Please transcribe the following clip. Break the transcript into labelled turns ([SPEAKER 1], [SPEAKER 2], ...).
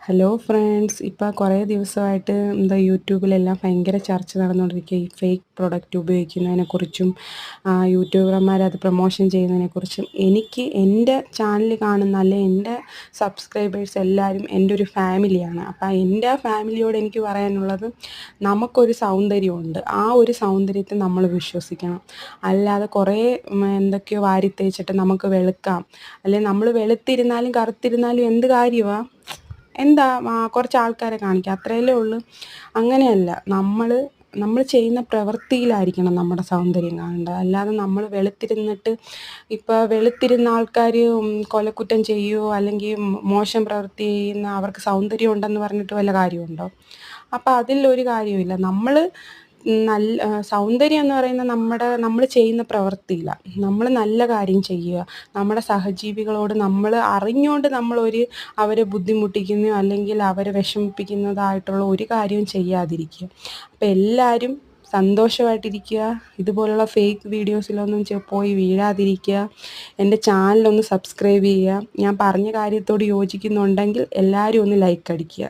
[SPEAKER 1] Hello friends, ഇപ്പോൾ കുറേ ദിവസമായിട്ട് യൂട്യൂബിലെല്ലാം ഭയങ്കര ചർച്ച നടന്നുകൊണ്ടിരിക്കുക ഈ ഫേക്ക് പ്രൊഡക്റ്റ് ഉപയോഗിക്കുന്നതിനെക്കുറിച്ചും യൂട്യൂബർമാർ അത് പ്രൊമോഷൻ ചെയ്യുന്നതിനെക്കുറിച്ചും. എനിക്ക് എൻ്റെ ചാനൽ കാണുന്ന അല്ലെ എൻ്റെ സബ്സ്ക്രൈബേഴ്സ് എല്ലാവരും എൻ്റെ ഒരു ഫാമിലിയാണ്. അപ്പോൾ എൻ്റെ ഫാമിലിയോട് എനിക്ക് പറയാനുള്ളത്, നമുക്കൊരു സൗന്ദര്യമുണ്ട്, ആ ഒരു സൗന്ദര്യത്തെ നമ്മൾ വിശ്വസിക്കണം. അല്ലാതെ കുറേ എന്തൊക്കെയോ വാരിത്തേച്ചിട്ട് നമുക്ക് വെളുക്കാം, അല്ലെങ്കിൽ നമ്മൾ വെളുത്തിരുന്നാലും കറുത്തിരുന്നാലും എന്ത് കാര്യമാണ്? എന്താ കുറച്ച് ആൾക്കാരെ കാണിക്കുക, അത്രയല്ലേ ഉള്ളൂ. അങ്ങനെയല്ല, നമ്മൾ ചെയ്യുന്ന പ്രവൃത്തിയിലായിരിക്കണം നമ്മുടെ സൗന്ദര്യം കാണേണ്ടത്. അല്ലാതെ നമ്മൾ വെളുത്തിരുന്നിട്ട് ഇപ്പോൾ വെളുത്തിരുന്ന ആൾക്കാർ കൊലക്കുറ്റം ചെയ്യുകയോ അല്ലെങ്കിൽ മോശം പ്രവൃത്തി ചെയ്യുന്ന അവർക്ക് സൗന്ദര്യം ഉണ്ടെന്ന് പറഞ്ഞിട്ട് വല്ല കാര്യമുണ്ടോ? അപ്പോൾ അതിലൊരു കാര്യവുമില്ല. സൗന്ദര്യം എന്ന് പറയുന്നത് നമ്മൾ ചെയ്യുന്ന പ്രവൃത്തിയിലാണ്. നമ്മൾ നല്ല കാര്യം ചെയ്യുക, നമ്മുടെ സഹജീവികളോട് നമ്മൾ അറിഞ്ഞുകൊണ്ട് അവരെ ബുദ്ധിമുട്ടിക്കുന്നോ അല്ലെങ്കിൽ അവരെ വിഷമിപ്പിക്കുന്നതായിട്ടുള്ള ഒരു കാര്യവും ചെയ്യാതിരിക്കുക. അപ്പോൾ എല്ലാവരും സന്തോഷമായിട്ടിരിക്കുക, ഇതുപോലുള്ള ഫേക്ക് വീഡിയോസിലൊന്നും പോയി വീഴാതിരിക്കുക. എൻ്റെ ചാനലൊന്ന് സബ്സ്ക്രൈബ് ചെയ്യുക. ഞാൻ പറഞ്ഞ കാര്യത്തോട് യോജിക്കുന്നുണ്ടെങ്കിൽ എല്ലാവരും ഒന്ന് ലൈക്ക് അടിക്കുക.